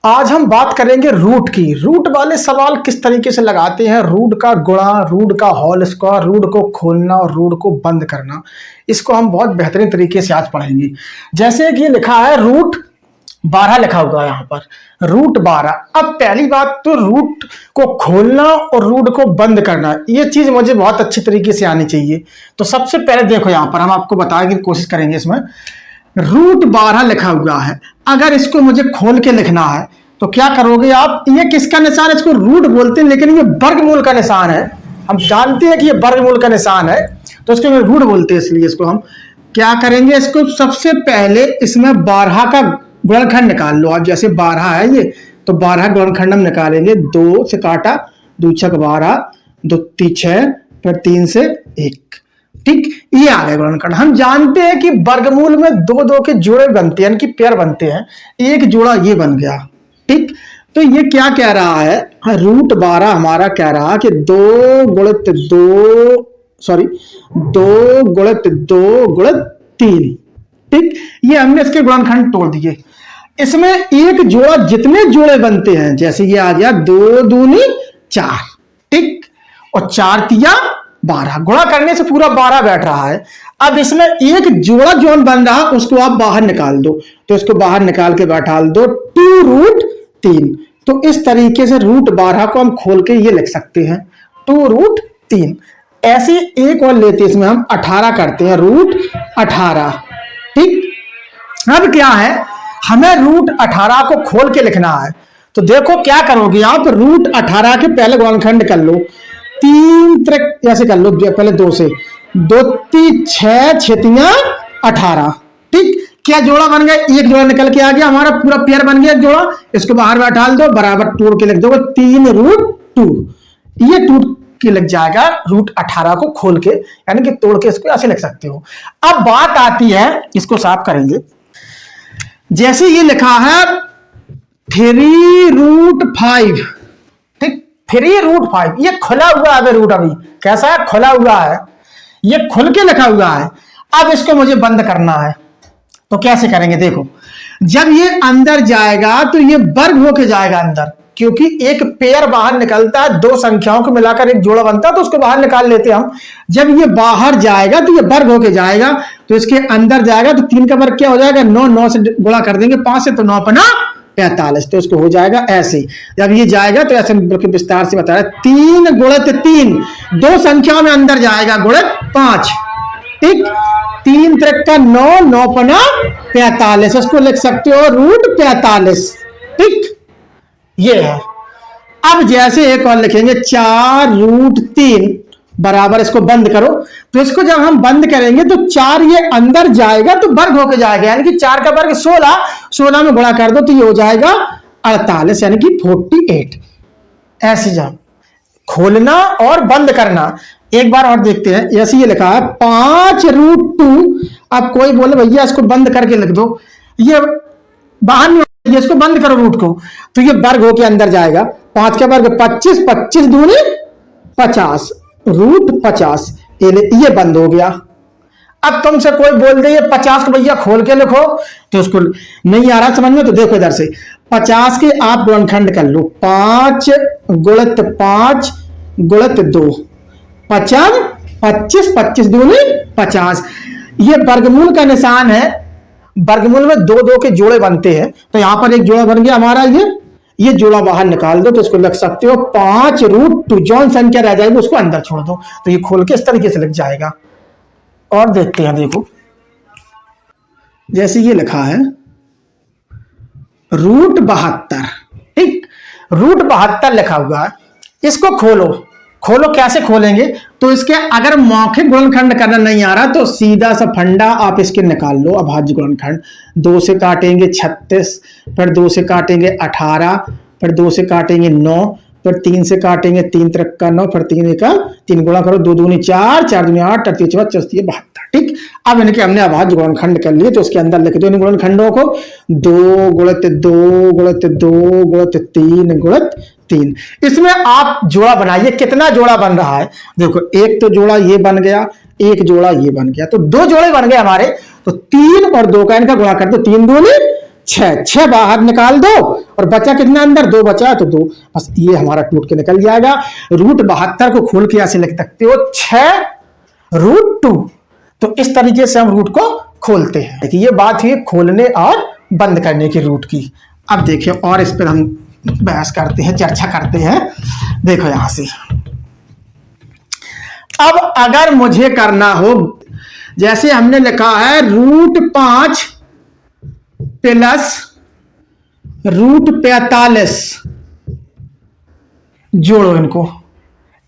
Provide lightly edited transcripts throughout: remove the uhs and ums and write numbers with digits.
आज हम बात करेंगे रूट की। रूट वाले सवाल किस तरीके से लगाते हैं, रूट का गुणा, रूट का होल स्क्वायर, रूट को खोलना और रूट को बंद करना, इसको हम बहुत बेहतरीन तरीके से आज पढ़ेंगे। जैसे कि लिखा है रूट 12 लिखा हुआ है यहाँ पर, रूट 12। अब पहली बात तो रूट को खोलना और रूट को बंद करना, ये चीज मुझे बहुत अच्छी तरीके से आनी चाहिए। तो सबसे पहले देखो यहाँ पर हम आपको बताने की कोशिश करेंगे। इसमें रूट 12 लिखा हुआ है, अगर इसको मुझे खोल के लिखना है तो क्या करोगे आप? ये किसका निशान है? इसको रूट बोलते हैं, लेकिन ये वर्गमूल का निशान है। हम जानते हैं कि ये वर्गमूल का निशान है, तो इसको रूट बोलते हैं। इसलिए इसको हम क्या करेंगे, इसको सबसे पहले इसमें 12 का गुणनखंड निकाल लो आप। जैसे 12 है ये, तो 12 गुणनखंड हम निकालेंगे। 2 से काटा, 2 छक 12, 2 ती 6, फिर 3 से 1। ठीक, ये आ गया गुणनखंड। हम जानते हैं कि वर्गमूल में 2 के जोड़े बनते हैं, यानी कि पेयर बनते हैं। एक जोड़ा ये बन गया। ठीक, तो ये क्या कह रहा है, रूट 12 हमारा कह रहा कि 2 गुणित 2 गुणित 3। ठीक, ये हमने इसके गुणनखंड तोड़ दिए। इसमें एक जोड़ा, जितने जोड़े बनते हैं, जैसे ये आ गया 2 दूनी 4। ठीक, और 4 तिया 12, गुणा करने से पूरा 12 बैठ रहा है। अब इसमें एक जोड़ा जो बन रहा उसको आप बाहर निकाल दो, तो इसको बाहर निकाल के बैठा दो 2 रूट 3। तो इस तरीके से रूट 12 को हम खोल के ये लिख सकते हैं 2 रूट 3। ऐसे एक और लेते हैं, इसमें हम 18 करते हैं, रूट 18। ठीक, अब क्या है, हमें रूट 18 को खोल के लिखना है। तो देखो क्या करोगे आप, रूट 18 के पहले गुणनखंड कर लो। 3 त्रिक ऐसे कर लो, पहले 2 से 2 ती 6, 6 तिया 18। ठीक, क्या जोड़ा बन गया, एक जोड़ा निकल के आ गया, हमारा पूरा पेयर बन गया जोड़ा। इसको बाहर बैठा दो, बराबर तोड़ के लिख दो 3 रूट 2। ये टूट के लग जाएगा रूट 18 को खोल के, यानी कि तोड़ के इसको ऐसे लिख सकते हो। अब बात आती है, इसको साफ करेंगे। जैसे ये लिखा है 3 रूट 5। ठीक, 3 रूट 5, ये खुला हुआ है रूट, अभी कैसा है, खुला हुआ है, ये खुल के लिखा हुआ है। अब इसको मुझे बंद करना है, तो कैसे करेंगे? देखो, जब ये अंदर जाएगा तो ये वर्ग होके जाएगा अंदर, क्योंकि एक पेयर बाहर निकलता है, 2 संख्याओं को मिलाकर एक जोड़ा बनता है, तो उसको बाहर निकाल लेते हैं हम। जब ये बाहर जाएगा तो ये वर्ग होके जाएगा, तो इसके अंदर जाएगा तो 3 का वर्ग क्या हो जाएगा, 9। 9 से गुणा कर देंगे 5 से, तो 9 पना 45, तो इसको हो जाएगा ऐसे। जब ये जाएगा तो ऐसे विस्तार से बताया 3 गुणित 3, 2 संख्याओं में अंदर जाएगा, गुणित 5। ठीक, 3 त्रिक का 9, 9 पना 45, इसको लिख सकते हो रूट 45। ठीक, ये है। अब जैसे एक और लिखेंगे 4 रूट 3 बराबर, इसको बंद करो। तो इसको जब हम बंद करेंगे तो 4 ये अंदर जाएगा तो वर्ग होकर जाएगा, यानी कि 4 का वर्ग 16, 16 में गुणा कर दो तो ये हो जाएगा 48, यानी कि 48। ऐसे जब खोलना और बंद करना, एक बार और देखते हैं। ऐसे ये लिखा है 5 रूट 2। अब कोई बोले भैया इसको बंद करके लिख दो, ये बाहर नहीं, इसको बंद करो रूट को, तो ये वर्ग होके अंदर जाएगा। 5 का वर्ग 25, 25 दूनी 50, रूट 50। ये बंद हो गया। अब तुमसे कोई बोल दे ये 50 को भैया खोल के लिखो, तो उसको नहीं आ रहा समझ में, तो देखो इधर से 50 के आप गुणनखंड कर लो। 5 गुणित 5 गुणित 2, 55, 25, 25 दूनी 50। ये वर्गमूल का निशान है। वर्गमूल में 2 के जोड़े बनते हैं, तो यहां पर एक जोड़ा बन गया हमारा, ये जोड़ा बाहर निकाल दो, तो इसको लिख सकते हो 5 रूट 2। जौन संख्या रह जाएगी उसको अंदर छोड़ दो, तो ये खोल के इस तरीके से लिख जाएगा। और देखते हैं, देखो जैसे ये लिखा है रूट 72। ठीक, रूट 72 लिखा हुआ है, इसको खोलो। खोलो कैसे खोलेंगे, तो इसके अगर मौखिक गुणनखंड करना नहीं आ रहा तो सीधा सा फंडा आप इसके निकाल लो, अभाज्य गुणनखंड। 2 से काटेंगे 36, फिर 2 से काटेंगे 18, फिर 2 से काटेंगे 9, फिर 3 से काटेंगे 3 त्रिक का 9, फिर 3 का 3 गुणा करो, 2 दूनी 4, 4 दूनी 8, 38, 74, 72। ठीक, अब इनके हमने अभाज्य गुणनखंड कर लिए, तो उसके अंदर लिख दो इन गुणनखंडों को। 2 गुणित 2 गुणित 2 गुणित 3 गुणित 3। इसमें आप जोड़ा बनाइए, कितना जोड़ा बन रहा है। देखो, एक तो जोड़ा ये बन गया, एक जोड़ा ये बन गया, तो 2 जोड़े बन गए हमारे। तो 3 और 2 का इनका गुणा कर दो, 3 दूनी 6, 6 बाहर निकाल दो और बचा कितना अंदर, 2 बचा तो 2, बस ये हमारा टूट के निकल जाएगा। √72 को खोल के ऐसे लिख सकते हो 6√2। तो इस तरीके से हम रूट को खोलते हैं। देखिए ये बात हुई खोलने और बंद करने की रूट की। अब देखिए और इस पर हम बहस करते हैं, चर्चा करते हैं। देखो यहां से अब अगर मुझे करना हो, जैसे हमने लिखा है √5 प्लस √45, जोड़ो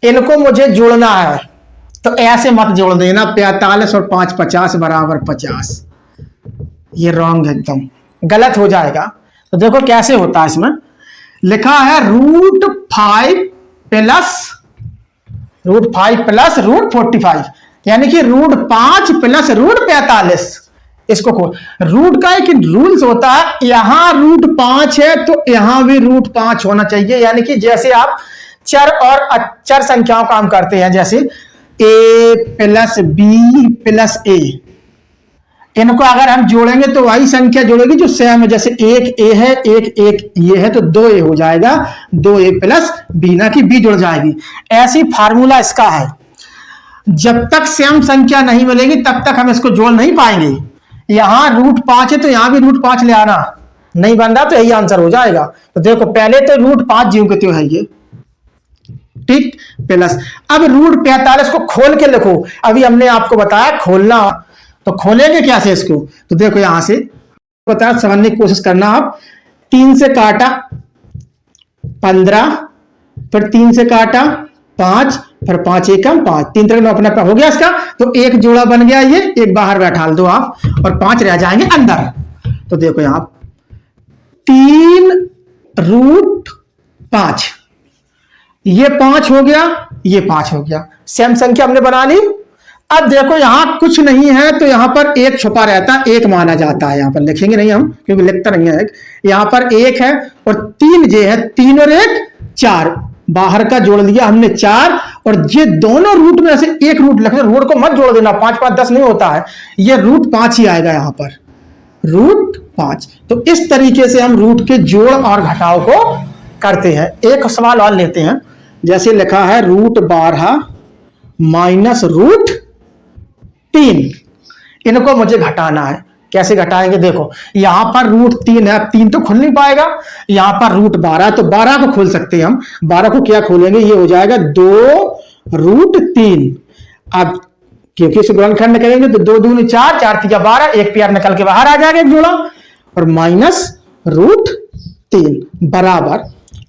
इनको मुझे जोड़ना है। तो ऐसे मत जोड़ देना 45 और 5 50 बराबर 50, ये रॉन्ग है, एकदम गलत हो जाएगा। तो देखो कैसे होता है, इसमें लिखा है √5 प्लस √45, यानी कि √5 प्लस √45। इसको रूट का एक रूल्स होता है, यहां √5 है तो यहां भी √5 होना चाहिए। यानी कि जैसे आप चर और अचर संख्याओं का काम करते हैं, जैसे a plus b plus a, इनको अगर हम जोड़ेंगे तो वही संख्या जोड़ेगी जो सेम है। जैसे एक a है, एक ये है, तो 2a हो जाएगा, 2a प्लस b, ना कि b जुड़ जाएगी। ऐसी फार्मूला इसका है। जब तक सेम संख्या नहीं मिलेगी तब तक हम इसको जोड़ नहीं पाएंगे। यहां √5 है तो यहां भी √5 ले आना, नहीं बन रहा तो यही आंसर हो जाएगा। तो देखो पहले तो √5 ज्यों के त्यों है ये, ठीक, प्लस अब √45 को खोल के लिखो। अभी हमने आपको बताया खोलना, तो खोलेंगे कैसे इसको। तो देखो यहां से बताया, समझने की कोशिश करना आप। 3 से काटा 15, फिर 3 से काटा 5, फिर 5 एकम 5, 3 3 अपना हो गया इसका। तो एक जोड़ा बन गया, ये एक बाहर बैठा दो आप और 5 रह जाएंगे अंदर। तो देखो यहां 3√5, ये 5 हो गया, ये 5 हो गया, सेम संख्या हमने बना ली। अब देखो यहां कुछ नहीं है तो यहां पर एक छुपा रहता है, एक माना जाता है। यहां पर लिखेंगे नहीं हम क्योंकि लिखता नहीं है। यहां पर 1 है और 3 जे है, 3 और 1 4, बाहर का जोड़ दिया हमने 4, और ये दोनों रूट में से एक रूट लिखना, रूट को मत जोड़ देना, 5 5 10 नहीं होता है, ये √5 ही आएगा यहां पर, √5। तो इस तरीके से हम रूट के जोड़ और घटाव को करते हैं। एक सवाल और लेते हैं, जैसे लिखा है √12 माइनस √3, इनको मुझे घटाना है। कैसे घटाएंगे, देखो यहां पर √3 है, 3 तो खुल नहीं पाएगा। यहां पर √12 तो 12 को खोल सकते हैं हम। 12 को क्या खोलेंगे, ये हो जाएगा 2√3। अब क्योंकि इसे गुणनखंड करेंगे तो 2 दूनी 4, 4 3 12, एक पेयर निकल के बाहर आ जाएगा, एक जोड़ा, और माइनस √3 बराबर।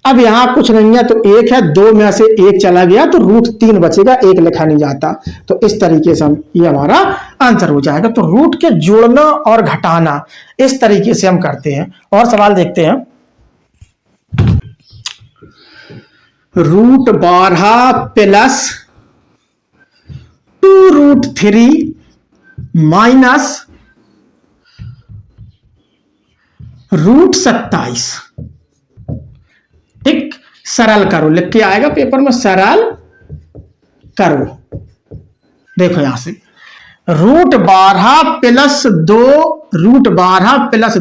अब यहां कुछ नहीं है तो 1 है, 2 में से 1 चला गया तो √3 बचेगा, 1 लिखा नहीं जाता। तो इस तरीके से हम, ये हमारा आंसर हो जाएगा। तो रूट के जोड़ना और घटाना इस तरीके से हम करते हैं। और सवाल देखते हैं, √12 प्लस 2√3 माइनस √27, ठीक, सरल करो, लिख के आएगा पेपर में, सरल करो। देखो यहां से √12 प्लस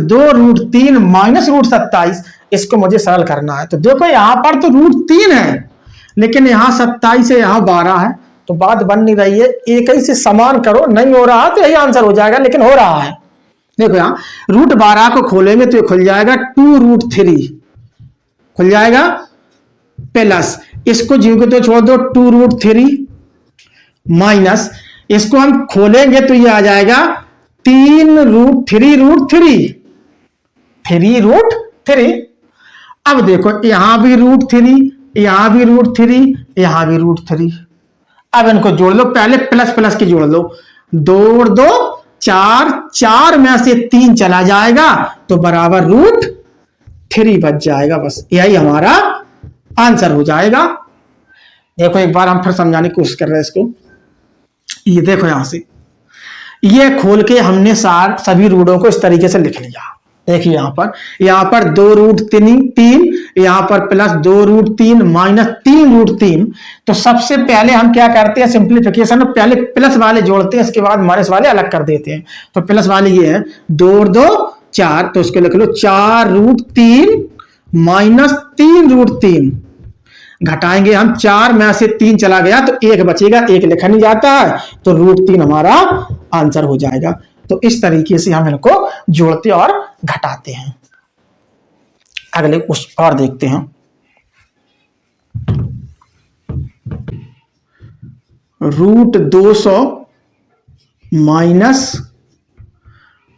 2√3 माइनस √27, इसको मुझे सरल करना है। तो देखो यहां पर तो √3 है, लेकिन यहां 27 है, यहां 12 है, तो बात बन नहीं रही है। एक ही से समान करो, नहीं हो रहा तो यही आंसर हो जाएगा, लेकिन हो रहा है। देखो यहां √12 को खोलेंगे तो ये खुल जाएगा 2√3 खुल जाएगा, प्लस इसको जीव को तो छोड़ दो 2√3 माइनस इसको हम खोलेंगे तो ये आ जाएगा 3√3। अब देखो यहां भी √3, यहां भी √3, यहां भी √3। अब इनको जोड़ लो, पहले प्लस प्लस की जोड़ लो, 2 और 2 4, 4 में से 3 चला जाएगा तो बराबर √3 बच जाएगा। बस यही हमारा आंसर हो जाएगा। देखो एक बार हम फिर समझाने की कोशिश कर रहे हैं इसको। ये देखो यहां से ये खोल के हमने सभी रूटों को इस तरीके से लिख लिया। देखिए यहां पर 2√3, यहां पर प्लस 2√3 माइनस 3√3। तो सबसे पहले हम क्या करते हैं, सिंप्लीफिकेशन में पहले प्लस वाले जोड़ते हैं, इसके बाद माइनस वाले अलग कर देते हैं। तो प्लस वाले ये है 2 और 2 4, तो इसको लिख लो 4√3 माइनस 3√3। घटाएंगे हम, 4 में से 3 चला गया तो 1 बचेगा, 1 लिखा नहीं जाता है, तो √3 हमारा आंसर हो जाएगा। तो इस तरीके से हम इनको जोड़ते और घटाते हैं। अगले कुछ और देखते हैं। √200 माइनस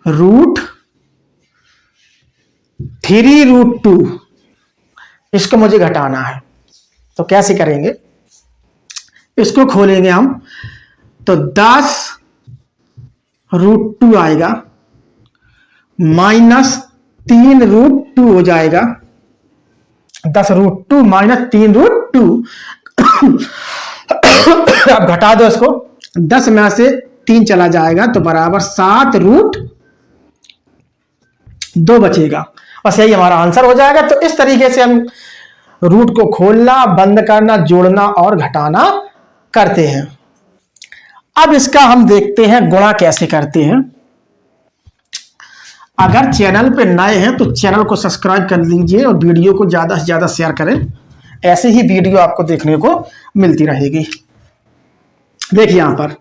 √3√2, इसको मुझे घटाना है। तो कैसे करेंगे, इसको खोलेंगे हम तो 10√2 आएगा माइनस 3√2 हो जाएगा। 10√2 माइनस 3√2। अब घटा दो इसको, 10 में से 3 चला जाएगा तो बराबर 7√2 बचेगा। बस यही हमारा आंसर हो जाएगा। तो इस तरीके से हम रूट को खोलना, बंद करना, जोड़ना और घटाना करते हैं। अब इसका हम देखते हैं गुणा कैसे करते हैं। अगर चैनल पे नए हैं तो चैनल को सब्सक्राइब कर लीजिए और वीडियो को ज्यादा से ज्यादा शेयर करें। ऐसे ही वीडियो आपको देखने को मिलती रहेगी। देखिए यहां पर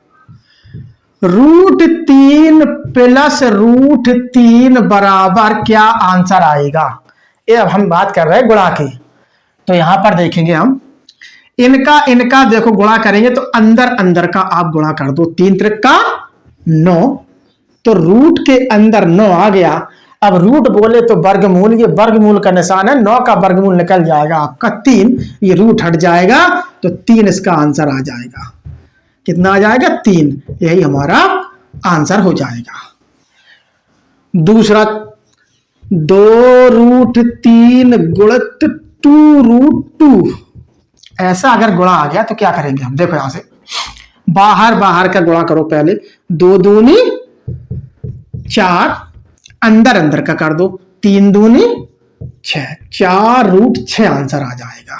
√3 प्लस √3 बराबर क्या आंसर आएगा। ये अब हम बात कर रहे हैं गुणा की। तो यहां पर देखेंगे हम इनका देखो गुणा करेंगे तो अंदर अंदर का आप गुणा कर दो। 3 त्रिका 9, तो रूट के अंदर 9 आ गया। अब रूट बोले तो वर्गमूल, ये वर्गमूल का निशान है, 9 का वर्गमूल निकल जाएगा आपका 3, ये रूट हट जाएगा तो 3 इसका आंसर आ जाएगा। कितना आ जाएगा 3, यही हमारा आंसर हो जाएगा। दूसरा 2√3 गुणित 2√2, ऐसा अगर गुणा आ गया तो क्या करेंगे हम, देखो यहां से बाहर बाहर का गुणा करो पहले। 2 दूनी 4, अंदर अंदर का कर दो, 3 दूनी 6, 4√6 आंसर आ जाएगा।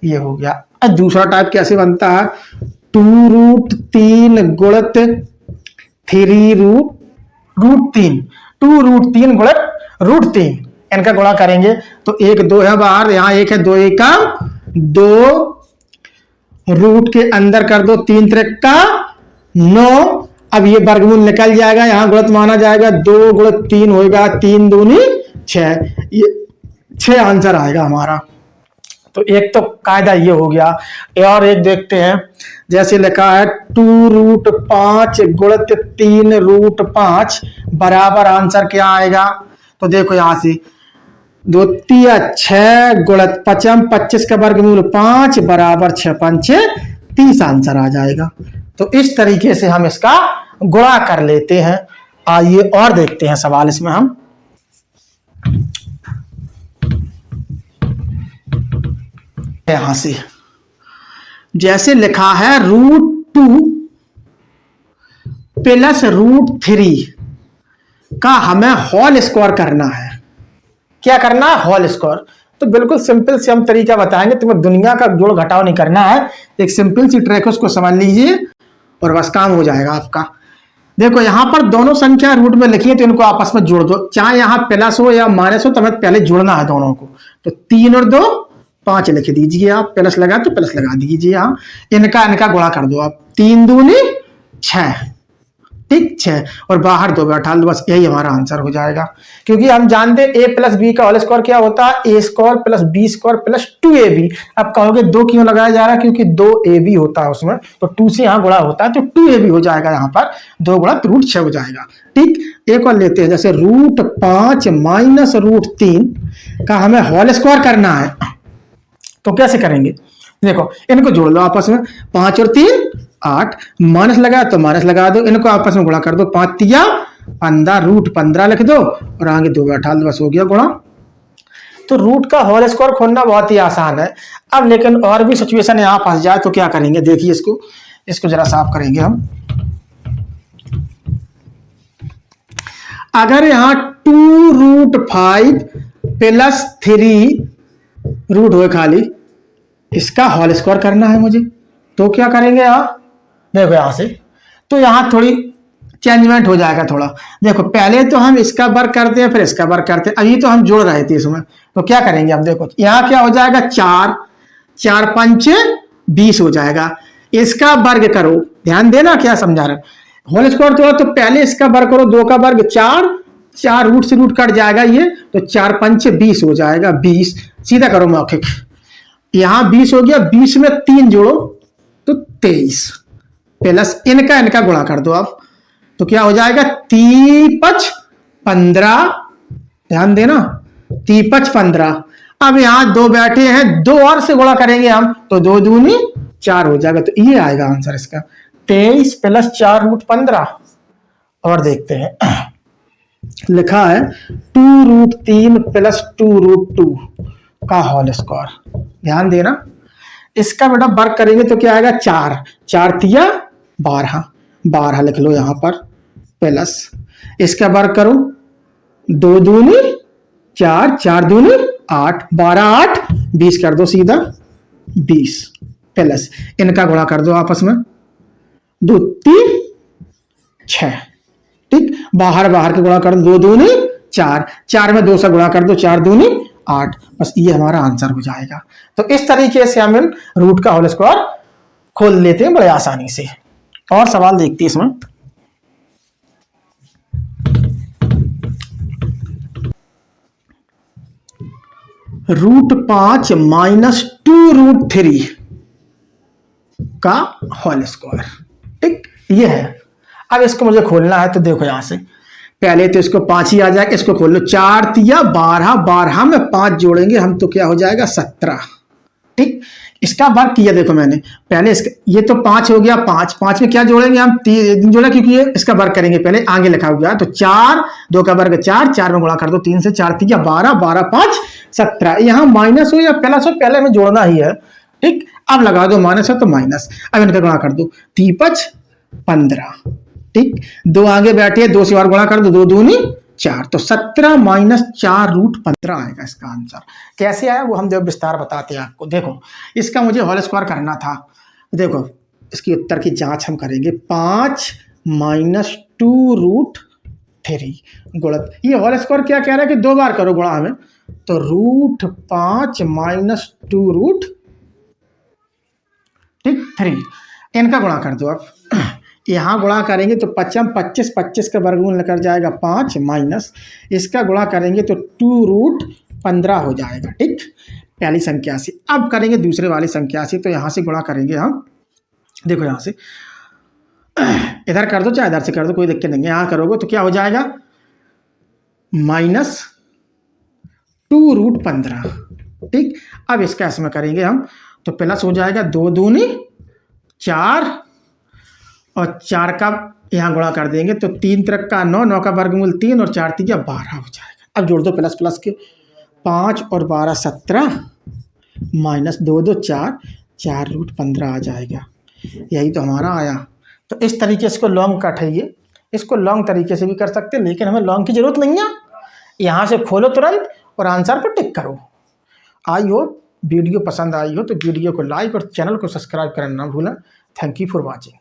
ये हो गया। अब दूसरा टाइप कैसे बनता है, 2√3 गुणित 3√3, 2√3 गुणित √3, इनका गुणा करेंगे तो 1 2 है बाहर, यहां 1 है, 2 1 का 2, रूट के अंदर कर दो, 3 त्रिका 9। अब ये वर्गमूल निकल जाएगा, यहां गुणित माना जाएगा, 2 गुणित 3 होगा, 3 दूनी 6, ये 6 आंसर आएगा हमारा। तो एक तो कायदा ये हो गया। और एक देखते हैं, जैसे लिखा है 2√5 गुणित 3√5 बराबर आंसर क्या आएगा। तो देखो यहां से 2 3 6 गुणित 5 25 का वर्गमूल 5 बराबर 6 5 30 आंसर आ जाएगा। तो इस तरीके से हम इसका गुणा कर लेते हैं। आइए और देखते हैं सवाल इसमें हम। यहां से जैसे लिखा है √2 प्लस √3 का हमें होल स्क्वायर करना है। क्या करना है, होल स्क्वायर। तो बिल्कुल सिंपल से हम तरीका बताएंगे, तुम्हें दुनिया का जोड़ घटाव नहीं करना है। एक सिंपल सी ट्रिक है, उसको समझ लीजिए और बस काम हो जाएगा आपका। देखो यहां पर दोनों संख्या रूट में लिखी है तो इनको आपस में जोड़ दो, चाहे यहां प्लस हो या माइनस हो, तो हमें पहले जोड़ना है दोनों को। तो 3 और 2 5 लिख दीजिए आप, प्लस लगा तो प्लस लगा दीजिए। यहाँ इनका गुणा कर दो आप, 3 दूनी 6, ठीक 6, और बाहर 2 बैठा दो, बस यही हमारा आंसर हो जाएगा। क्योंकि हम जानते हैं a प्लस बी का होल स्क्वायर क्या होता है, a square plus B square plus 2ab। अब कहोगे 2 क्यों लगाया जा रहा है, क्योंकि 2ab होता है उसमें, तो 2 से यहाँ गुणा होता है तो 2ab हो जाएगा। यहाँ पर 2 गुणा तो √6 हो जाएगा। ठीक, एक और लेते हैं, जैसे √5 माइनस √3 का हमें होल स्क्वायर करना है। तो कैसे करेंगे, देखो इनको जोड़ लो आपस में, 5 और 3 8, माइनस लगा तो माइनस लगा दो, इनको आपस में गुणा कर दो, 5 3 15, √15 लिख दो और आगे 2 बैठा दो, बस हो गया गुणा। तो रूट का होल स्क्वायर खोलना बहुत ही आसान है। अब लेकिन और भी सिचुएशन यहाँ फंस जाए तो क्या करेंगे, देखिए इसको जरा साफ करेंगे हम। अगर यहाँ 2√5 प्लस 3 रूट हो खाली, इसका होल स्क्वायर करना है मुझे, तो क्या करेंगे यहाँ, देखो यहां से तो यहां थोड़ी चेंजमेंट हो जाएगा थोड़ा। देखो पहले तो हम इसका वर्ग करते हैं फिर इसका वर्ग करते हैं, अभी तो हम जोड़ रहे थे इसमें, तो क्या करेंगे हम, देखो यहाँ क्या हो जाएगा 4, 4 पंचे 20 हो जाएगा। इसका वर्ग करो, ध्यान देना क्या समझा रहे, होल स्क्वायर तोड़ा तो पहले इसका वर्ग करो, 2 का वर्ग 4, 4 रूट से रूट कट जाएगा ये, तो 4 पंचे 20 हो जाएगा 20, सीधा करो मौखिक, यहां 20 हो गया, 20 में 3 जोड़ो तो 23 प्लस इनका गुणा कर दो आप, तो क्या हो जाएगा 3×5 15, ध्यान देना 3×5 15। अब यहां 2 बैठे हैं, 2 और से गुणा करेंगे हम तो 2 दूनी 4 हो जाएगा, तो ये आएगा आंसर इसका 23 प्लस 4 रूट 15। और देखते हैं लिखा है 2 रूट 3 प्लस 2 रूट 2 का होल स्क्वायर, ध्यान देना इसका बेटा वर्ग करेंगे तो क्या आएगा 4, 4 तिया 12, 12 लिख लो यहां पर, प्लस इसका वर्ग करो 2 दूनी 4, 4 दूनी 8, 12 8 20 कर दो सीधा 20, प्लस इनका गुणा कर दो आपस में 2 3 6, ठीक, बाहर बाहर का गुणा कर दो 2 दूनी 4, 4 में 2 से गुणा कर दो 4 दूनी 8, बस ये हमारा आंसर हो जाएगा। तो इस तरीके से हम रूट का होल स्क्वायर खोल लेते हैं बड़े आसानी से। और सवाल देखते हैं इसमें, √5 माइनस 2 रूट 3 का होल स्क्वायर, ठीक, ये है। अब इसको मुझे खोलना है, तो देखो यहां से पहले तो इसको 5 ही आ जाएगा, इसको खोल लो 4 तिया 12, 12 में 5 जोड़ेंगे हम तो क्या हो जाएगा 17, ठीक, इसका वर्ग किया देखो मैंने पहले इसका, ये तो 5 हो गया, 5 5 में क्या जोड़ेंगे हम 3 जोड़ा, क्योंकि ये इसका वर्ग करेंगे पहले, आगे लिखा हुआ तो 4, 2 का वर्ग 4, 4 में गुणा कर दो 3 से, 4 तिया 12, 12 5 17, यहां माइनस हो या प्लस हो पहले में जोड़ना ही है, ठीक, अब लगा दो माइनस है तो माइनस, अब इनका गुणा कर दो 3×5 15, ठीक, 2 आगे बैठे 2 से और गुणा कर दो 2 दूनी 4, तो 17 माइनस 4 रूट 15 आएगा इसका आंसर। कैसे आया वो हम जब विस्तार बताते हैं आपको। देखो इसका मुझे होल स्क्वायर करना था, देखो इसकी उत्तर की जांच हम करेंगे, 5 माइनस 2 रूट 3 गुणत, ये होल स्क्वायर क्या कह रहा है कि 2 बार करो गुणा हमें, तो √5 माइनस 2 रूट, ठीक, 3, इनका गुणा कर दो आप, यहां गुणा करेंगे तो 25 25 का वर्गमूल निकल जाएगा 5, माइनस इसका गुणा करेंगे तो 2 रूट 15 हो जाएगा, ठीक, पहली संख्या से। अब करेंगे दूसरे वाली संख्या से, तो यहां से गुणा करेंगे हम, देखो यहां से इधर कर दो चाहे इधर से कर दो कोई दिक्कत नहीं है, यहां करोगे तो क्या हो जाएगा माइनस 2 रूट 15, ठीक, अब इसका इसमें करेंगे हम तो प्लस हो जाएगा 2 दूनी 4 और 4 का यहाँ गुणा कर देंगे तो 3 त्रिक का 9, 9 का वर्गमूल 3 और 4 तिया 12 हो जाएगा। अब जोड़ दो प्लस प्लस के 5 और 12 17 माइनस 2 2 4, 4 रूट 15 आ जाएगा, यही तो हमारा आया। तो इस तरीके से इसको लॉन्ग कट है, ये इसको लॉन्ग तरीके से भी कर सकते हैं, लेकिन हमें लॉन्ग की जरूरत नहीं है, यहाँ से खोलो तुरंत और आंसर पर टिक करो। आई हो वीडियो पसंद आई हो तो वीडियो को लाइक और चैनल को सब्सक्राइब करना ना भूलें। Thank you for watching.